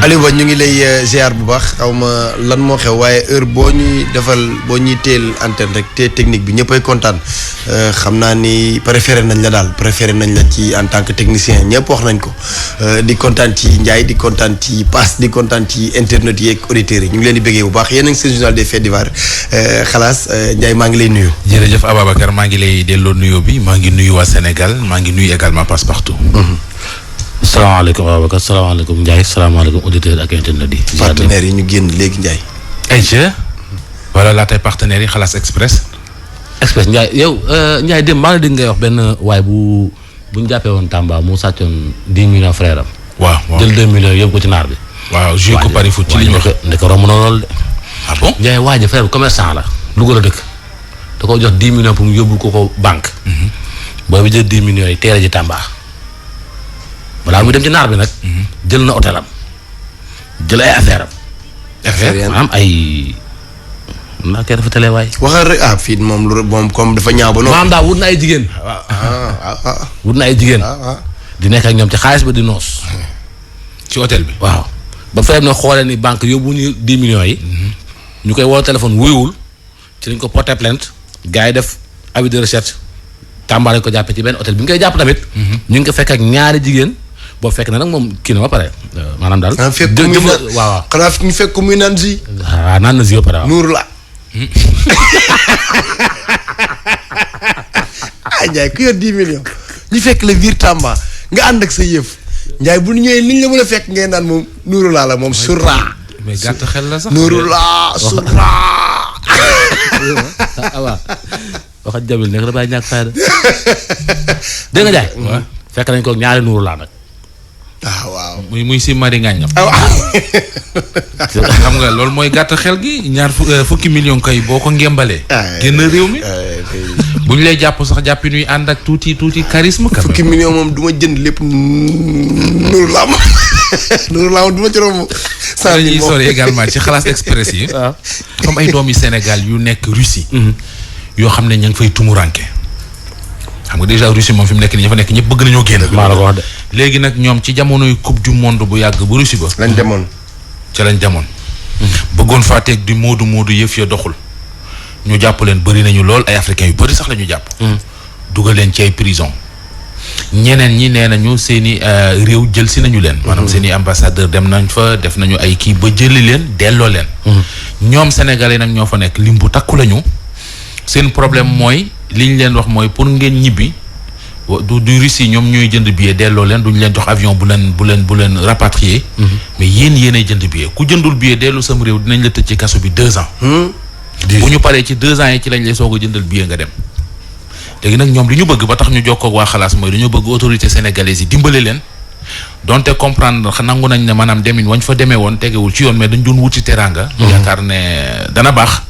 Aliou Ba ñu ngi lay ziar bu baax xaw ma lan moo xew waaye heure boo ñuy teel antenne rek te technique bi ñëppay kontaan xam naa ni préféré nañ la ci en tant que technicien ñëpp wax nañ ko di kontaan ci Ndiaye di kontaan ci Pass di kontaan ci internet yi ak auditeurs yi ñu ngi leen di bëggee bu baax yéen a ngi seen journal des faits divers xalaas Ndiaye maa ngi lay nuyu. jërëjëf Ababacar maa ngi lay delloo nuyoo bi maa ngi nuyu waa Sénégal maa ngi nuyu également Passepartout. salaamaaleykum Ababacar salaamaaleykum Ndiaye salaamaaleykum auditeurs ak internet yi. partenaires yi ñu génn léegi Ndiaye. ayca voilà laa tey partenaires yi Xalaas Express. Express Ndiaye yow Ndiaye dem maa ngi dégg ngay wax benn waay bu ñu jàppee woon Tamba mu sàccoon 10 millions frère am. waaw jël 2 millions yóbbu ko ci naar bi. waaw joué ko pari foot ci li ñu wax ndeke romb na lool de. ah bon Ndiaye waa ji frère bi commerçant la. Louga la dëkk da koo jox 10 millions pour mu yóbbu ko banque. boobu jël 10 millions yi teere ji Tamba. balaa muy dem ci naar bi nag. jël na hôtel am jël ay affaire am. affaire maanaam ay. naa kay dafa télé waay. waxal rek fii moom comme dafa ñaaw ba noonu. maanaam daal wut na ay jigéen. wut na ay jigéen. di nekk ak ñoom ci xaalis ba di noos. ci hôtel bi. waaw ba fay na xoolee ni banque yóbbu ñu 10 millions yi. ñu koy woo téléphone wuyuwul ci lañ ko porté plainte gars yi def avis de recherche Tamba lañ ko jàppee ci benn hôtel bi ñu koy jàpp tamit. ñu ngi ko fekk ak ñaari jigéen. boo fekk na nag moom kii na ba pare maanaam daal. waaw xanaa fi ñu fekk ko muy naan si. waaw naan na si ba pare waaw. nuur la. Ndiaye ku yor 10 millions. ñu fekk la biir Tamba nga ànd ak sa yëf. Ndiaye bu ñu ñëwee ni ñu la mën a fekk ngeen naan moom nuuru laa la moom surra. mais gàtt xel la sax. nuuru laa surra. waaw wax ak Jabil nekk da bàyyi ñàkk fayda. dégg nga Ndiaye. fekk nañ ko ñaari nuuru laa nag. waaw. muy si mari ngaañam. xam nga loolu mooy gàtt xel gi ñaar fukki million kay boo ko ngembalee. génn réew mi. bu ñu lay jàpp sax jàppi nuy ànd ak tuuti charisme. fukki million moom du ma jënd lépp nuuru laa ma nuuru laa ma du ma ci romb. saa ñuy sori également ci Xalaas Express yi. comme ay doomi Sénégal yu nekk Russie. yoo xam ne ña ngi fay tumuranke xam nga déjà Russie moom fi mu nekk nii ña fa nekk ñëpp bëgg nañoo génn. maa la ko wax de. léegi nag ñoom ci jamonoy coupe du monde bu yàgg bu Russie ba. lañ demoon. ca lañ demoon. bëggoon faa teg di moodu yëf ya doxul. ñu jàpp leen bëri nañu lool ay africains yu bëri sax la ñu jàpp. dugal leen ci ay prison. ñeneen ñi nee nañu seen i réew jël si nañu leen. maanaam seen i ambassadeur dem nañ fa def nañu ay kii ba jëli leen delloo leen. ñoom sénégalais nag ñoo fa nekk lim bu takku lañu. seen problème mooy li ñu leen wax mooy pour ngeen ñibbi du Russie ñoom ñooy jënd billet delloo leen duñu leen jox avion bu leen rapatrier. mais yéenay jënd billet ku jëndul billet dellu sam réew dinañ la tëj ci kaso bi 2 ans. bu ñu paree ci 2 ans yi ci lañ lay soog a jëndal billet nga dem. léegi nag ñoom li ñu bëgg ba tax ñu jokkoo ak waa Xalaas mooy dañoo bëgg autorité sénégalaise yi dimbale leen donte comprendre nangu nañ ne maanaam demin wañ fa demee woon tegewul ci yoon mais dañ doon wuti teraanga. yaakaar ne dana baax.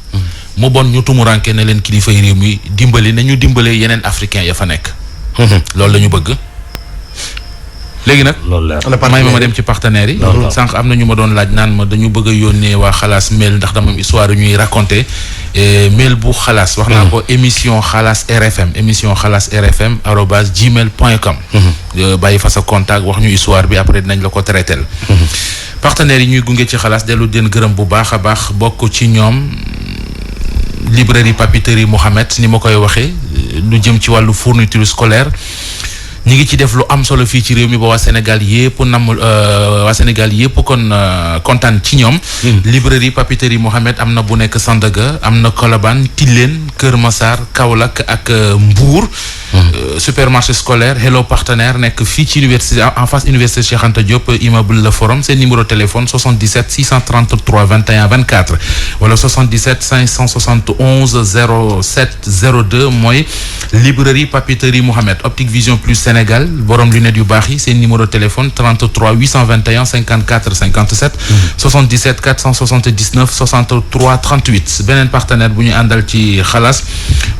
mu bon ñu tumuranke ne leen kilifa yi réew mi dimbali nañu dimbale yeneen africain ya fa nekk. loolu la ñu bëgg. léegi nag. loolu leer may ma dem ci partenaires yi. sànq am na ñu ma doon laaj naan ma dañu bëgg a yónnee waa Xalaas mail ndax dama am histoire yu ñuy raconter mail bu Xalaas. wax naa ko émission Xalaas RFM @gmail.com. bàyyi fa sa contact wax ñu histoire bi après dinañ la ko traiter. partenaires yi ñuy gunge ci Xalaas dellu den gërëm bu baax a baax bokk ci ñoom. librairie papeterie Mohamed ni ma koy waxee lu jëm ci wàllu fourniture scolaire ñi ngi ci def lu am solo fii ci réew mi ba waa Sénégal yëpp kon kontaan ci ñoom. librairie papeterie Mohamed am na bu nekk Sandaga am na Colobane Tilène Kër Massar Kaolack ak Mbour. supermarché scolaire Hello Partenaire nekk fii ci université en face université Cheikh Anta Diop immeuble Le Forum seen numéro téléphone 77 633 21 24 wala 77 571 07 02 mooy librairie papeterie Mohamed Optique Vision Plus Sénégal borom lunettes yu baax yi seen numéro téléphone 33 821 54 57 77 479 63 38 beneen partenaire bu ñu àndal ci Xalaas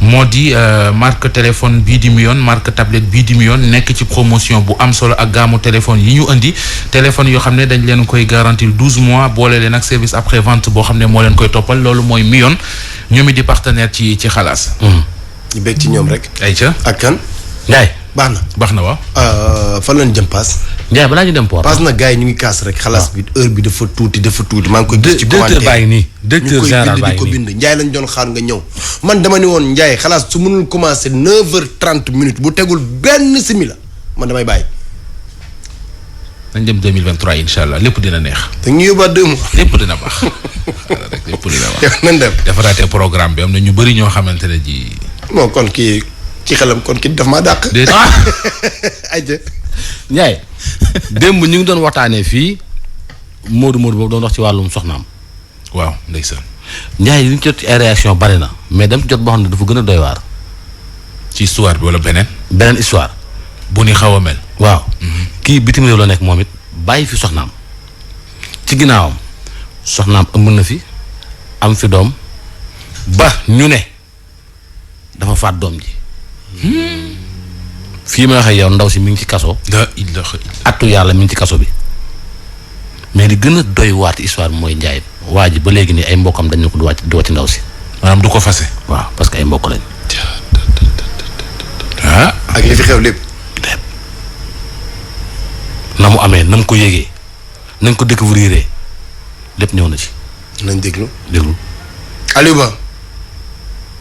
moo di marque téléphone bii di Mion marque tablette bii di Mion nekk ci promotion bu am solo ak gaamu téléphone yi ñu indi téléphone yoo xam ne dañ leen koy garantir 12 mois boole leen ak service après vente boo xam ne moo leen koy toppal loolu mooy Mion ñoom it di partenaire ci Xalaas. ñu bég ci ñoom rek. ayca ak kan. Ndiaye baax na waaw. fan lañ jëm paas. Ndiaye balaa ñu dem port. paas na gars yi ñu ngi kaas rek. xalaas bi heure bi dafa tuuti maa ngi koy gis ci commentaire baa ngi nii directeur général baa ngi nii ñu koy bind Ndiaye lañ doon xaar nga ñëw. man dama ni woon Ndiaye xalaas su mënul commencé 9h30 bu tegul benn simila man damay bàyyi. nañ dem 2023 incha allah lépp dina neex. te ñu yóbbaat 2 mois. lépp dina baax. lépp dina baax. nañ dem. defaraatee programme bi am na ñu bëri ñoo xamante ne ji. bon kon kii ci xelam kon kii daf maa dàq. ayca. Ndiaye démb ñu ngi doon waxtaanee fii Modou boobu doon wax ci wàllum soxnaam. waaw ndeysaan. Ndiaye li ñu jot ci ay réaction bari na mais dem jot boo xam ne dafa gën a doy waar. ci histoire bi wala beneen. beneen histoire. bu ni xaw a mel. waaw. kii bitim réew la nekk moom it bàyyi fi soxnaam ci ginnaawam soxnaam ëmb na fi am fi doom ba ñu ne dafa faat doom ji. fii ma waxee yow ndaw si mi ngi ci kaso. la ilaha attu yàlla mi ngi ci kaso bi mais li gën a doy waat histoire bi mooy Ndiaye waa ji ba léegi nii ay mbokkam dañ ne ko du wàcc ndaw si. maanaam du ko fase. waaw parce que ay mbokk lañ. ak li fi xew lépp. na mu amee na mu ko yégee na nga ko découvrir lépp ñëw na ci. nañ déglu. Aliou Ba.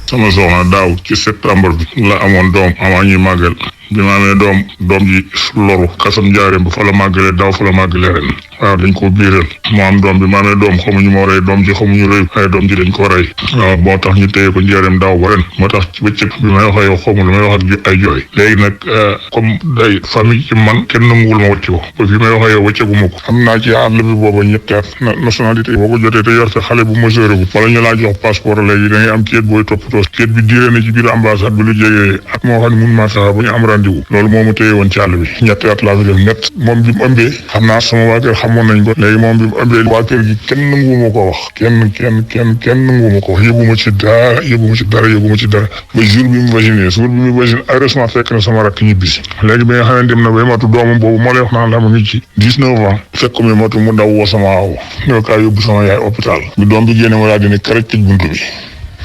sama soxna daaw ci septembre bi la amoon doom avant ñuy màggal bi ma amee doom ji loru kasam njaareem ba fa la màggalee daaw fa la màggalee ren waaw dañ ko biiral mu am doom bi ma amee doom xamuñu moo rey doom ji xamuñu rëy ay doom ji dañ ko rey waaw moo tax ñu téye ko njaareem daaw ba ren moo tax ci bëccëg bi may wax ak yow xamu lu may wax ak ay jooy léegi nag comme day famille ci man kenn nanguwul ma wëcc ko ba fi may wax ak yow wëccaguma ko am naa ci àll bi booba ñetti at nationalité boo ko jotee te yor sa xale bu majeur bu wala ñu laa jox passeport léegi da ngay am kayit booy toppatoo kayit bi diire na ci biir ambassade bi lu jegee at moo xam ne mun maa fexe ba ñu am rendez-vous loolu moo ma téye woon ci àll bi ñetti at laa fi def net moom bi mu ëmbee xam naa sama waa kër xamoon nañ ko léegi moom bi mu ëmbee waa kër gi kenn nanguwuma ko wax kenn nanguwuma ko wax yëguma ci dara ba jour bi mu vacciné heureusement fekk na sama rakk ñibbisi léegi bi nga xam ne dem na ba matu doomam boobu moo lay wax naan la ma ngi ci 19 ans fekk ko mi matu mu daw woo sama aw ñoo kaa yóbbu sama yaay hôpital bi doom bi génne ma daal dina karaj tëj buntu bi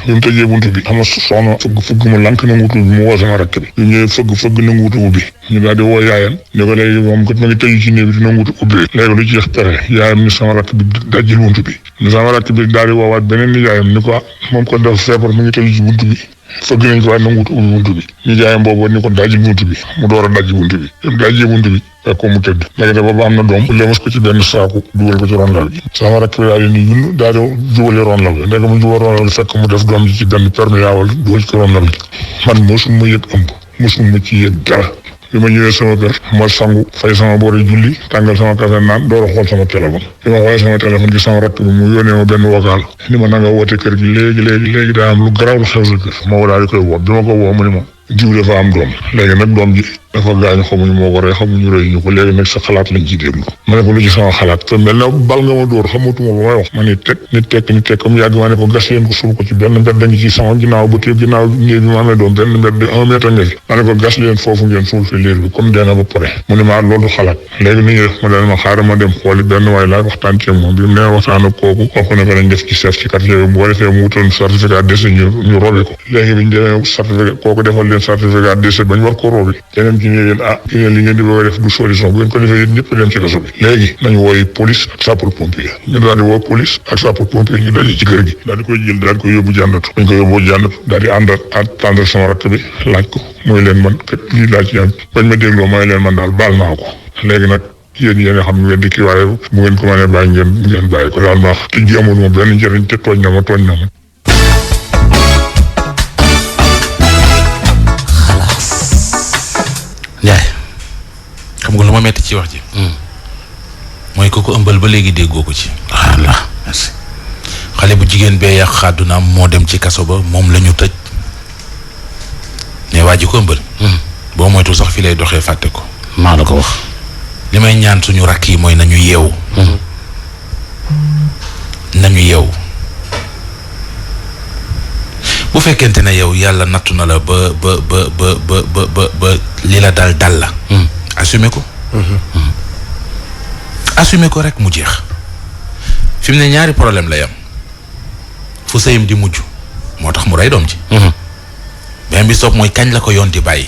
bi mu tëjee buntu bi ama soxna fëgg mu lank na nguutu bi mu woo sama rakk bi bi ñëwee fëgg na nguutu ubbi ñu daal di woo yaayam ne ko léegi moom kat ma ngi tëju ci néeg bi dina nguutu ubbi léegi lu ci jeex tere yaayam ni sama rakk bi dajjil buntu bi ni sama rakk bi daal di woowaat beneen ni yaayam ni ko moom ko dafa feebar mu ngi tëju ci buntu bi fëgg nañ ko waaye na nguutu ubbi buntu bi ñu jaayam boobu ni ko dajjil buntu bi mu door a dajji buntu bi mu dajjee buntu bi fekk ko mu tëdd léegi de booba am na doom lemas ko ci benn saaku dugal ko ci ronlal bi sama rakk bi daal di ni yunn daal di jubale ronlal bi léegi mu jubal ronlal bi fekk mu def doom ji ci benn perméable dugal ci ronlal bi man mosuma yëg ëmb mosuma ci yëg dara bi ma ñëwee sama kër ma sangu fay sama boori julli tàngal sama café naan door a xool sama téléphone bi ma xoolee sama téléphone gi sama rakk bi mu yónnee ma benn vocal ni ma nanga woote kër gi léegi daa am lu garaaw lu xew sa kër ma daal di koy woo bi ma ko woo mu ni ma jiw dafa am doom léegi nag doom ji dafa gaañu xamuñu moo ko rey xamuñu rëy ñu ko léegi nag sa xalaat lañ ciy déglu ma ne ko lu ci sama xalaat te mel na bal nga ma dóor xamatuma lu may wax ma ni teg comme yàgg ma ne ko gas leen ko suul ko ci benn mbedd dañu ci sama ginnaaw ba tey ginnaaw néeg bi ma amee doom benn mbedd 1 mètre nga fi ma ne ko gas leen foofu ngeen suul fi liir bi comme dee na ba pare mu ne ma loolu xalaat léegi ni ñu def ma dal ma xaaral ma dem xooli benn waay laa waxtaan ci moom bi mu nee waxtaan ak kooku ne ko lañ def ci chef ci quartier bi boo defee mu wutoon certificat décès ñu robi ko léegi bi ñu demee certificat kooku defal leen certificat décès bañ war ko robi keneen ci ne leen li ngeen di bëgg a def du solution bu ngeen ko defee yéen ñëpp dem ci kaso bi léegi nañu wooy police ak sapeur pompier ñu daal di woo police ak sapeur pompier ñu daje ci kër gi daal di koy jël daal di koy yóbbu jàndatu dañ ko yóbbu jàndatu daal di àndal sama rakk bi laaj ko mooy leen man kat lii laaj ci am bañ ma dégloo mooy leen man daal baal naa ko léegi nag yéen a xam ne ngeen di kii waaye bu ngeen ko mënee bàyyi ngeen bàyyi ko daal ma wax tëj gi amul moom benn njëriñ te tooñ na ma Ndiaye xam nga lu ma metti ci wax ji mooy ko ëmbal ba léegi déggoo ko ci voilà merci xale bu jigéen bee yàq xàddunaam moo dem ci kaso ba moom la ñu tëj ne waa ji ko ëmbal boo moytu sax fi lay doxee fàtte ko maa la ko wax li may ñaan suñu rakk yi mooy nañu yeewu bu fekkente ne yow yàlla nattu na la ba li la dal la assumer ko assumer ko rek mu jeex fi mu ne ñaari problème lay am fu sëyam di mujj moo tax mu rey doom ji benn bi stop mooy kañ la ko yoon di bàyyi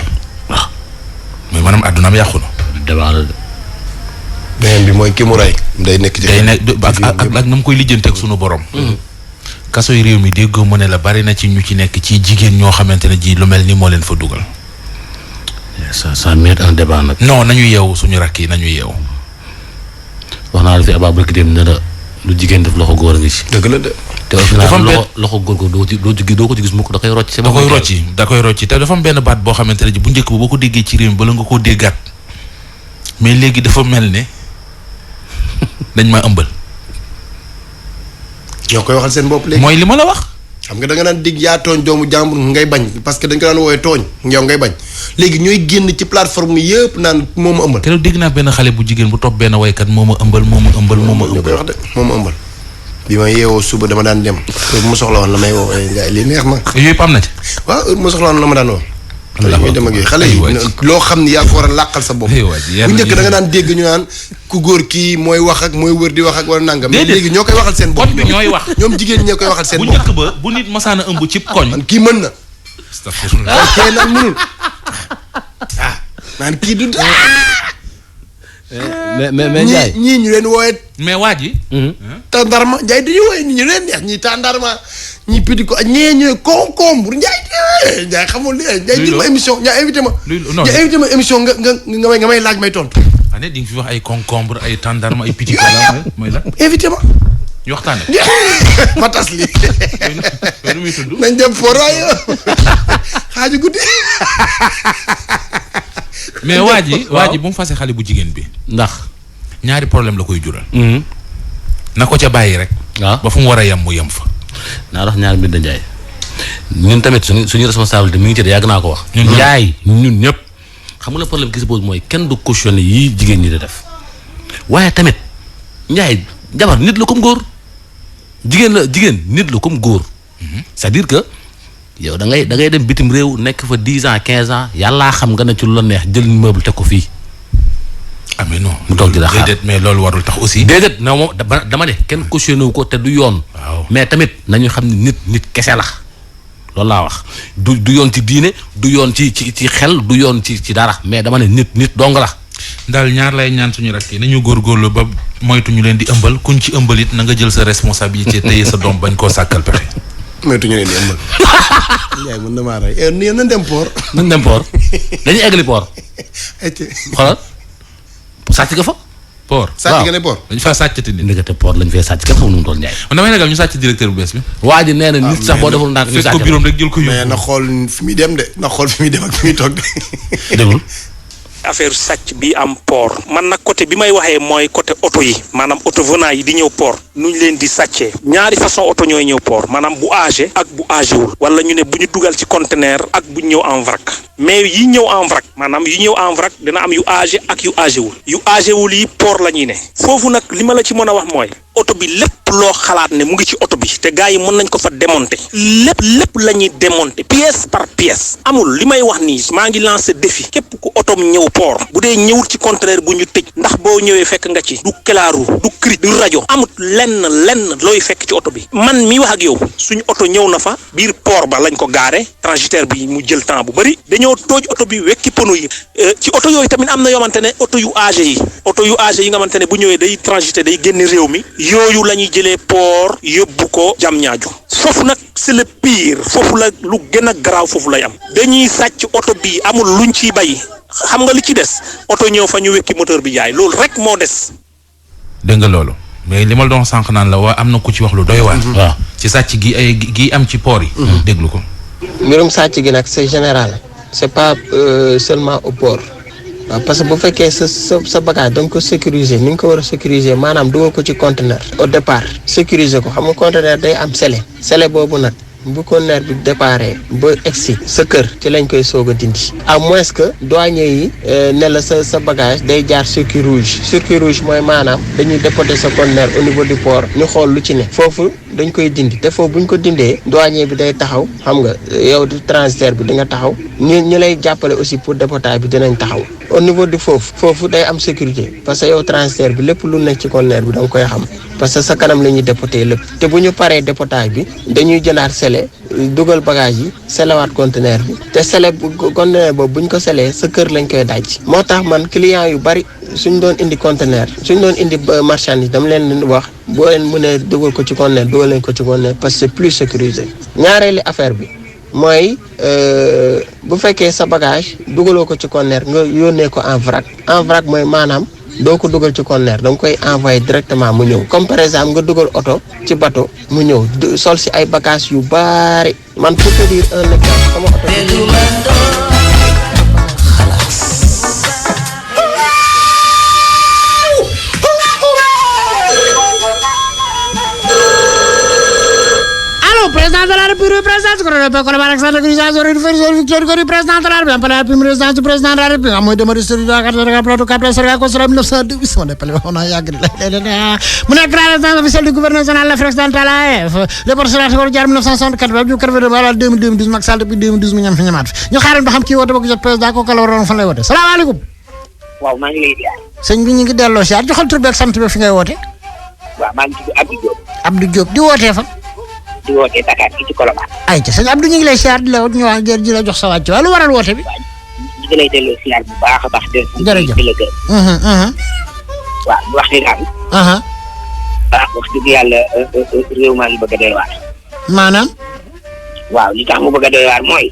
waaw mooy maanaam addunaam yàqu na. débat la de. beneen bi mooy ki mu rey. day nekk ci ak na mu koy lijjanteeg sunu borom. kaso yi réew mi déggoo mu ne la bari na ci ñu ci nekk ci jigéen ñoo xamante ne ji lu mel ni moo leen fa dugal. ça mérite un débat nag. non nañu yeewu suñu rakk yi nañu yeewu. wax naa la fi abaa barki dem ne la lu jigéen def loxo góor a ngi ci. dëgg la de. te au final loxo góor ko doo ko ci gis mukk da koy rocc. da koy rocci te dafa am benn baat boo xamante ne ji bu njëkk ba boo ko déggee ci réew mi bala nga koo déggaat mais léegi dafa mel ne dañ ma ëmbal. ñoo koy waxal seen bopp léegi. mooy li ma la wax. xam nga da nga daan dig yaa tooñ doomu jàmbur ngay bañ parce que dañ ko daan woowee tooñ yow ngay bañ léegi ñooy génn ci plateforme yëpp naan moo ma ëmbal. keroog dégg naa benn xale bu jigéen bu topp benn waykat moo ma ëmbal. ñoo koy wax de moo ma ëmbal. bi ma yeewoo suba dama daan dem heure bu ma soxla woon la may woo Ndiaye lii neex ma. yooyu am na ci. waaw heure bu ma soxla woon la ma daan woo. ñooy dem ak yooyu xale yi loo xam ni yaa ko war a làqal sa bopp. bu njëkk da nga daan dégg ñu naan ku góor kii mooy wax ak mooy wër di wax ak wala nangam. mais léegi ñoo koy waxal seen bopp. bi ñooy wax ñoom jigéen ñoo koy waxal seen bopp. bu njëkk ba bu nit masaana ëmb cib koñ. man kii mën na. kii naan mënul naan kii du. mais Ndiaye ñii ñu leen wooyee. mais waa ji. tàndarma Ndiaye dañuy wooyee ñu leen neex ñii tàndarma ñii piti ko ñee ñëwee concombre Ndiaye xamul li Ndiaye jël ma émission Ndiaye invité ma. Ndiaye invité ma émission nga may laaj may tontu. di nga fi wax ay concombre ay tàndarma ay piti ko la mooy la. invité ma. ñu waxtaanee. ma tas lii. loolu muy tudd. nañ dem foraayo xaaju guddi. mais waa ji bu mu fase xale bu jigéen bi. ndax ñaari problème la koy jural. na ko ca bàyyi rek. waaw ba fu mu war a yem mu yem fa. naa dox ñaari mbir da Ndiaye ñun tamit suñu responsabilité mi ngi ci de yàgg naa ko wax. Ndiaye ñun ñëpp xam nga le problème qui se pose mooy kenn du cautionné yii jigéen ñi di def waaye tamit Ndiaye jabar nit la comme góor jigéen nit la comme góor. c'est-à-dire que yow da ngay dem bitim réew nekk fa 10 ans 15 ans yàllaa xam nga ne ci lu la neex jël meuble teg ko fii. ah mais non. mu toog di la xaar déedéet mais loolu warul tax aussi. déedéet non moom dama ne kenn cautionné wu ko te du yoon. waaw mais tamit nañu xam ne nit kese la loolu laa wax du yoon ci diine du yoon ci xel du yoon ci dara mais dama ne nit dong la. daal ñaar lay ñaan suñu rakk yi nañu góorgóorlu ba moytu ñu leen di ëmbal kuñ ci ëmbal it na nga jël sa responsabilité téye sa doom bañ koo sàkkal pexe. moytu ñu leen di ëmbal. Ndiaye mën na maa rey nii nañ dem port. nañ dem port dañuy eggali port. xoolal sàcc nga fa. port sàcc nga ne port. dañu faa sàccati nit. ndekete port lañ fee sàcc kenn xamul nu mu toll Ndiaye. man damay ragal ñu sàcc directeur bu bees bi. waa ji nee na nit sax boo deful ndànk ñu fekk ko bureau rek jël ko mais na xool fi muy dem de na xool fi muy dem ak fi muy toog de. déglu. affaire sàcc bi am port man nag côté bi may waxee mooy côté oto yi maanaam auto venant yi di ñëw port nu ñu leen di sàccee ñaari façon oto ñooy ñëw port maanaam bu âgé ak bu âgé wul wala ñu ne bu ñu dugal ci conteneur ak bu ñu ñëw en vrac mais yi ñëw en vrac maanaam yi ñëw en vrac dina am yu âgé ak yu âgé wul yu âgé wul yi port la ñuy ne foofu nag li ma la ci mën a wax mooy oto bi lépp loo xalaat ne mu ngi ci oto bi te gars yi mën nañ ko fa démonter lépp la ñuy démonter pièce par pièce amul li may wax nii maa ngi lancé défi képp ku otom ñëw port bu dee ñëwul ci conteneur bu ñu tëj ndax boo ñëwee fekk nga ci du kelaaru du cri du rajo amut lenn looy fekk ci oto bi man mi wax ak yow suñu oto ñëw na fa biir port ba lañ ko gaare transitaire bi mu jël temps bu bëri dañoo tooj oto bi wekki pono yi ci oto yooyu tamit am na yoo xamante ne oto yu âgé yi nga xamante ne bu ñëwee day transité day génn réew mi yooyu la ñuy jëlee port yóbbu ko jam ñaajo foofu nag c'est le pire foofu la lu gën a garaaw foofu lay am dañuy sàcc oto bi amul luñ ciy bay xam nga li ci des oto ñëw fa ñu wekki moteur bi jaay loolu rek moo des. dégg nga loolu mais li ma la doon sànq naan la waa am na ku ci wax lu doy waar. waaw ci sàcc gi am ci port yi. déglu ko. mbirum sàcc gi nag c'est général c'est pas seulement au port. waaw parce que bu fekkee sa bagage da nga ko sécuriser ni nga ko war a sécuriser maanaam dugal ko ci conteneur au départ sécuriser ko xam nga conteneur day am scellé boobu nag bu conteneur bi déparé ba egsi sa kër ci lañ koy soog a dindi à moins que douanier yi ne la sa bagage day jaar circuit rouge mooy maanaam dañuy dépoter sa conteneur au niveau du port ñu xool lu ci ne foofu dañ koy dindi te foofu bu ñu ko dindee douanier bi day taxaw xam nga yow di transitaire bi di nga taxaw ñi lay jàppale aussi pour dépotage bi dinañ taxaw au niveau du foofu day am sécurité parce que yow transfert bi lépp lu nekk ci conteneur bi da nga koy xam parce que sa kanam la ñuy dépoter lépp te bu ñu paree dépotage bi dañuy jëlaat scellé dugal bagage yi scellewaat conteneur bi te scellé conteneur boobu bu ñu ko scellee sa kër lañ koy daj. moo tax man client yu bari suñ doon indi conteneur suñ doon indi marchandise dama leen wax boo leen mënee dugal ko ci conteneur dugal leen ko ci conteneur parce que c'est plus sécurisé. ñaareeli affaire bi mooy bu fekkee sa bagage dugaloo ko ci conteneur nga yónnee ko en vrac mooy maanaam doo ko dugal ci conteneur da nga koy envoyer directement mu ñëw comme par exemple nga dugal oto ci bateau mu ñëw sol si ay bagages yu bari man pour te dire un exemple sama oto président de la République président du président de la République président du président de la République mooy dama di sëriñ mu nekk la résidence officielle du gouverneur général de l'Afrique occidentale AF le porcelain ko jaar 1964 ba ñu kër wala 2012 Macky Sall depuis 2012 mu ñam fi ñamaat ñu xaaral ba xam kii woote ba ko jot président ko kala waroon fan lay woote salaamaaleykum waaw maa ngi lay ziar sëñ bi ñu ngi delloo ziar joxal tur beeg sant bi fi ngay woote waaw maa ngi tudd Abdou Diop di wootee fan di wootee Dakar fii ci Colobane. ayca sëñ Abdou ñu ngi lay siyaar di la di la jox sa wàcc waaye lu waral woote bi. ñu ngi lay delloo siyaar bu baax a baax. jërëjëf di la gërëm. waaw ñu wax ni daal. wax dëgg yàlla réew maa ngi bëgg a doy waar. maanaam. waaw li tax mu bëgg a doy waar mooy.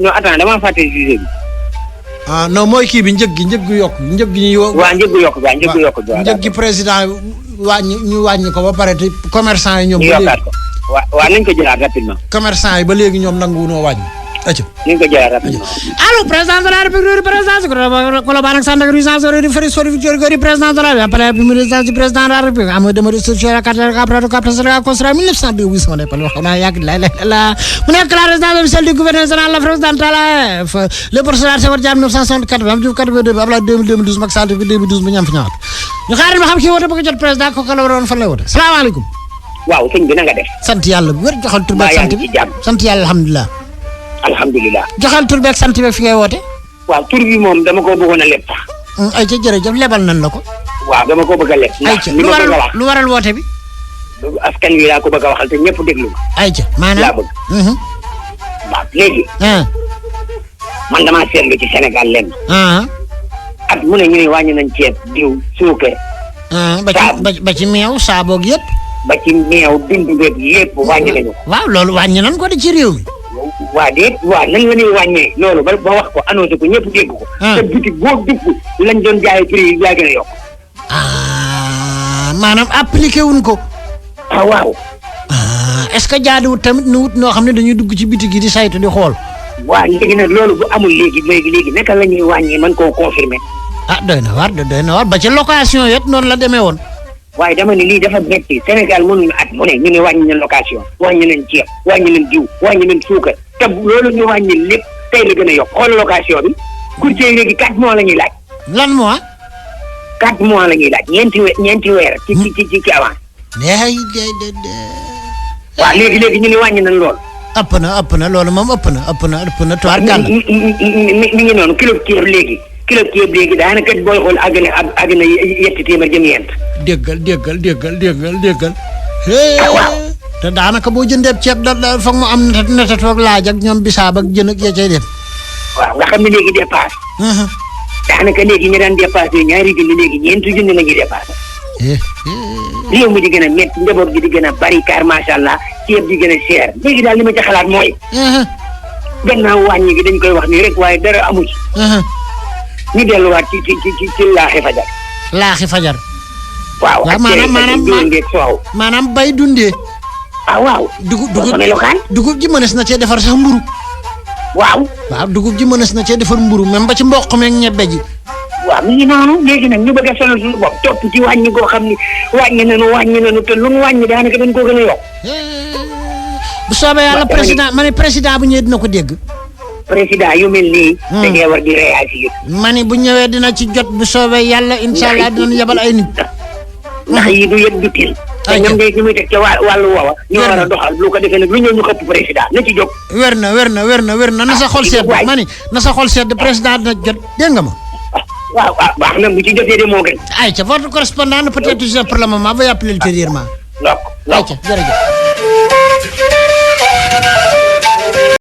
non attends damaa fàtte sujet bi. non mooy kii bi njëg gi yokk njëg gi ñuy. waaw njëg gu yokk waaw njëg gu yokk. njëg gi président ñu wàññi ko ba pare te commerçant yi ñoom. ñu yokkaat ko waaw nañ ko jëlaat rapidement. commerçant yi ba léegi ñoom nanguwunoo wàññi. acca nañ ko jëlaat rapidement. allo président de la République président Colobane ak Sandaga résidence du président de la République après résidence du président de la République am de structure après construit 1902 oui sama nepal wax naa yàgg la mu nekk la résidence officielle du gouverneur général de l'Afrique occidentale le porcelain Senghor jaar 1964 am Diouf 82 Abdoulaye 2012 Macky Sall depuis 2012 mu ñam fi ñëwaat ñu xaaral ma xam kii woote bëgg jot président ko kala waroon fan lay woote salaamaaleykum waaw sëñ bi na nga def sant yàlla bu wér joxal tur beeg sant bi sant yàlla alhamdulilah alhamdulilah joxal tur beeg sant beeg fi ngay woote waaw tur bi moom dama ko bëggoon a leb sax ay ca jërëjëf lebal nan la ko waaw dama ko bëgg a leb ay ca lu waral woote bi askan wi laa ko bëgg a waxal te ñëpp déglu ay ca maanaam laa bëgg waaw léegi man damaa seetlu ci Sénégal lenn at mu ne ñu ne wàññi nañ ceeb diw suukar ba ci meew saaboog yëpp ba ci meew bindu beeg yëpp wàññi nañu ko waaw loolu wàññi nañ ko di ci réew mi waa déet waaw nan la ñuy wàññee loolu ba wax ko annoncé ko ñëpp dégg ko te boutique boo dugg lañ doon jaay prix yi yaa gën a yokk maanaam appliqué wuñ ko waaw est-ce que jaaduwut tamit nu wut noo xam ne dañuy dugg ci boutique yi di saytu di xool waaw léegi nag loolu bu amul léegi naka la ñuy wàññee mën koo confirmer doy na waar ba ci location yet noonu la demee woon waaye dama ne lii dafa metti Sénégal mënuñu at mu ne ñu ne wàññi nañ location wàññi nañ ceeb wàññi nañ diw wàññi nañ suukar te loolu ñu wàññi lépp tey la gën a yokk xool location bi courtier yi léegi 4 mois la ñuy laaj. lan mois. 4 mois la ñuy laaj ñeenti weer ci avance. waaw léegi ñu ne wàññi nañ lool. ëpp na loolu moom ëpp na tuwaar gàll. mi ngi noonu kilo ceeb léegi daanaka booy xool àgg na yetti téeméer jëm yent. déggal. waaw. te daanaka boo jëndee ceeb da foog mu am netatu ak laaj ak ñoom bisaab ak jën ak ya cay dem. waaw nga xam ne léegi dépasse. daanaka léegi ñu daan dépasse yooyu ñaari junni léegi ñeenti junni la ñuy dépasse. réew mi di gën a métti njaboot gi di gën a bari car macha allah ceeb di gën a cher léegi daal li ma ci xalaat mooy. gannaaw wàññi gi dañ koy wax nii rek waaye dara amu ci. ñu delluwaat ci laaxi fajar. waaw ak maanaam bay dundee. waaw. dugub ji mënees na cee defar sax mburu. waaw dugub ji mënees na cee defar mburu même ba ci mboq meeg ñebbe ji. waaw mi ngi noonu léegi nag ñu bëgg a sonal suñu bopp topp ci wàññi goo xam ni wàññi nañu te lu mu wàññi daanaka dañ koo gën a yokk. bu soobee yàlla président bu ñëwee dina ko dégg. président yu mel nii. dañoo war di réagir. ma ni bu ñëwee dina ci jot bu soobee yàlla incha allah dinañ yebal ay nit. ndax yi du yëg du til. te ñoom day ñu muy teg ca wàllu woowa ñu war a doxal lu ko defee nag lu ñëw ñu xëpp président na ci jóg. wér na na sa xol sedd ma ni na sa xol sedd président dina jot dégg nga ma. waaw baax na bu ci jotee de moo gën. ayca votre correspondant peut-être pour le moment va y appeler ultérieurement. ayca jërëjëf.